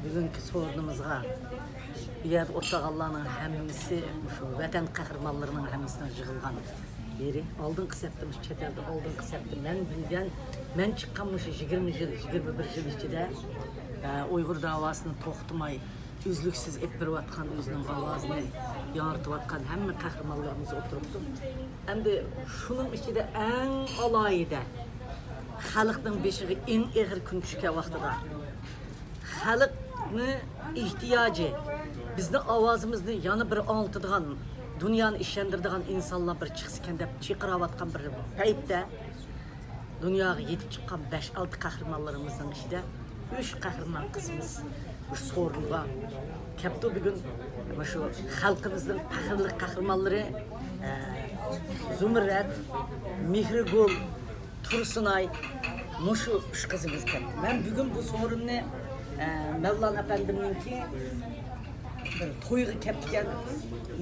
Bugünkü sorunumuzga bir yer oturganlarının hemmisi şu vatan kahramanlarının hemmisinden yığılgan biri. Aldın kısaptım çetelde aldın kısaptım. Ben bilgen ben çıkkanmış 20 yıl 21 yıl içinde Uygur davasını toxtumay üzlüksüz ep berip atkan özünün avazını yaratып atkan hemme kahramanlarımız oturuptu. Hem de şunun içinde en alayida xalqning beşiği en ağır kun tushgan vaqtida xalqni ihtiyacı bizni ovozimizni yana bir anlatadigan dunyoni ishondiradigan insonlar bir chiqsikan deb chaqirayotgan bir paytda dunyoga yetib chiqqan 5-6 qahramonlarimizning ichida 3 qahramon qizimiz bu sorunga kelibdi. Bugun shu xalqimizning faxrli qahramonlari Zumrat, Mehrigul, Tursunay, Muşu üç kızımız geldi. Ben bugün bu sorunu Mevlana Efendim'inki bir toyga kepken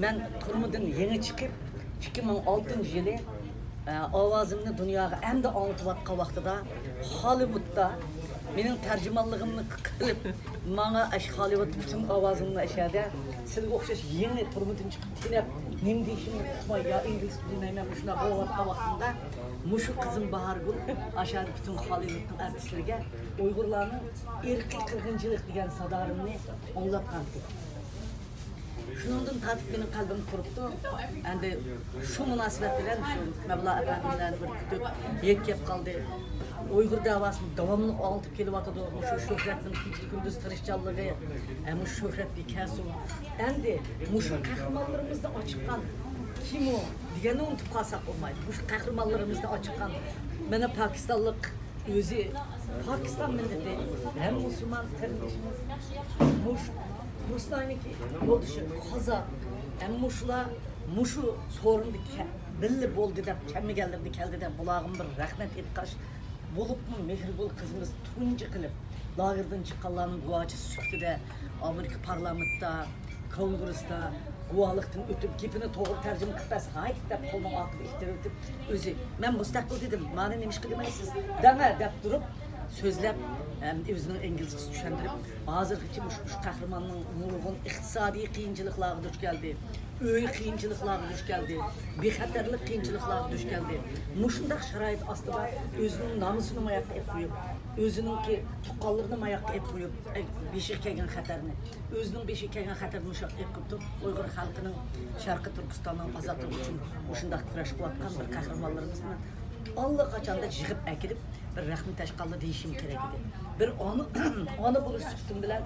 ben turmudan yeni çıkıp 2006 yılı avazımını dünyaya hem de anlatıvatkan vaxtıda Hollywood'da benim tercümanlığımı kırıp bana Hollywood bütün avazımını aşağıda sizin okşaş yeni turmudan çıkıp tinep nem deyişim ya İngiliz bilmem şuna avavatkan vaxtında Muşu kızım Bahargul aşağıda bütün Hollywood'un artistlerine Uygurlarının irki kırgıncılık diyen sadarını anlatkan. Şunundan tatip benim kalbim kuruptu. Yani şu münasebetler şu Mevla Efendim'den bir kütük yek kaldı. Uygur davasını devamlı alıp gelip atadı. Şu şöhretin hiç gündüz tırışçalığı, şu şöhret bir kesu. Yani şu kahramanlarımızda açıkan kim o? Diyeni unutup kalsak olmaydı. Bu kahramanlarımızda açıkan. Bana Pakistanlık özü, Pakistan milleti hem Müslüman kardeşimiz, Ruslar'daki yol dışı kaza, hem Muşu sorundu belli boldu da kemi geldi de bulağım bir rahmet etkaş bulup mu Mehribul kızımız tuncu kılıp lağırdan çıkanların guacı süktü de Amerika parlamentta, Kongres'ta guvalıktan ötüp gipini doğru tercüme kıtbaz hayt dep kolunu aklı ihtirirtip özü. Ben müstakil dedim, bana neymiş ki demeysiniz. Deme dep durup sözlep özünün İngilizcesi düşendirip hazır için şu kahramanın nurgun iktisadi kıyınçılıkları düş geldi. Öy kıyınçılıkları düş geldi. Bexatarlık kıyınçılıkları düş geldi. Muşundaq şarayet aslında özünün namusunu mayakta ep koyup, özünün ki tuqqallığını mayakta ep koyup, beşik kelgen xatarını, özünün beşik kelgen xatarını ep koyup, Uygur halkının Şarkı Türkistan'ın azatlığı için muşundaq kuraş kılatkan bir kahramanlarımızın Allah kaçanda yığıp ekilip bir rahmi teşkallı değişim gerek idi. Bir onu buluş sütun bilen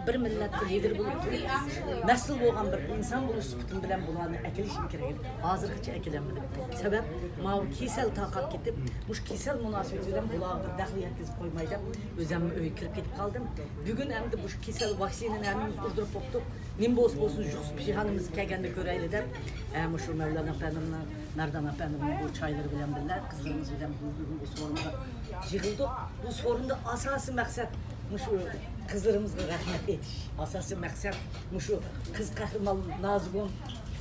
bir milletli lider bulup mesul olan bir insan buluş sütun bilen bulanı ekilişim gerek idi. Hazırlıkça ekilenmedi. Sebep mavi kisel takat gidip muş kisel münasebetiyle bulağı bir dahli yetkisi koymaydı. Özemmi öykü kirip gidip kaldım. Bugün hem de bu kisel vaksinin hemimiz durdurup oktuk. Nimbos olsun juks bir şeyhanımız kegende göreyle de şu Mevlana Efendim'le Merdan Efendim'in bu çayları bilen birler, kızlarımız bilen bu sorunda yığıldı. Bu sorunda asası maksat şu kızlarımızla rahmet etiş. Asası maksat şu kız kahraman Nazgün,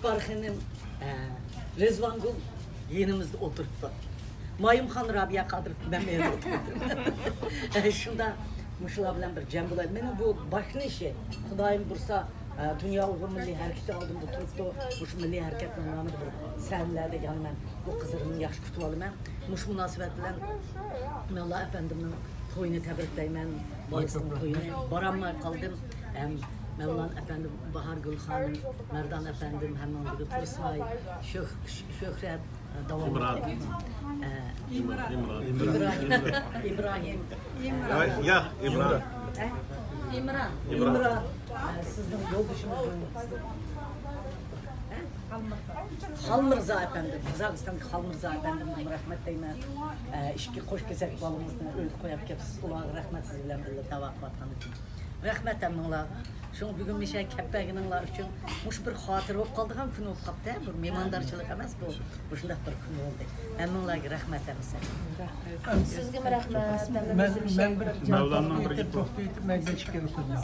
Barxan'ın Rezvangul yenimizde oturttu. Mayımxan Rabia Kadırov ben evde oturdum. Şunda muşular bilen bir cem bulayım. Benim bu başlı işi, Xudayım Bursa Dünya Uygur Milli Hareketi aldım bu turuptu. Muş Milli Hareket'in namıdı bir senlerde yani ben bu kızlarımın yaş kutuvalı ben. Muş münasibetle Mevla Efendim'in toyunu tebrikleyim ben. Bayısının toyunu. Baranma kaldım. Mevlana Efendim, Bahar Gülhan'ın, Merdan Efendim, hemen gibi Tursunay, Şöhret, İbrahim. Ya İmran. İmran. Sizin yoldaşınızın Halmırza Efendim, Kazakistan'daki Halmırza Efendim'den rahmet deymen. İşki hoş gezek balımızdan öyle koyup kepsiz olarak rahmetsiz bilen birle tavak vatan için. Rahmet emminler. Şunu bugün bir şey keppeğinler için muş bir hatır olup kaldıgan gün olup kaptı. Bir memandarçılık emas bu. Bu şundak bir gün oldu. Emminlerge rahmet emsin. Sizge rahmet. Ben bir Mevlana'nın bir tohtu etip mecbur çıkıyorsunuz.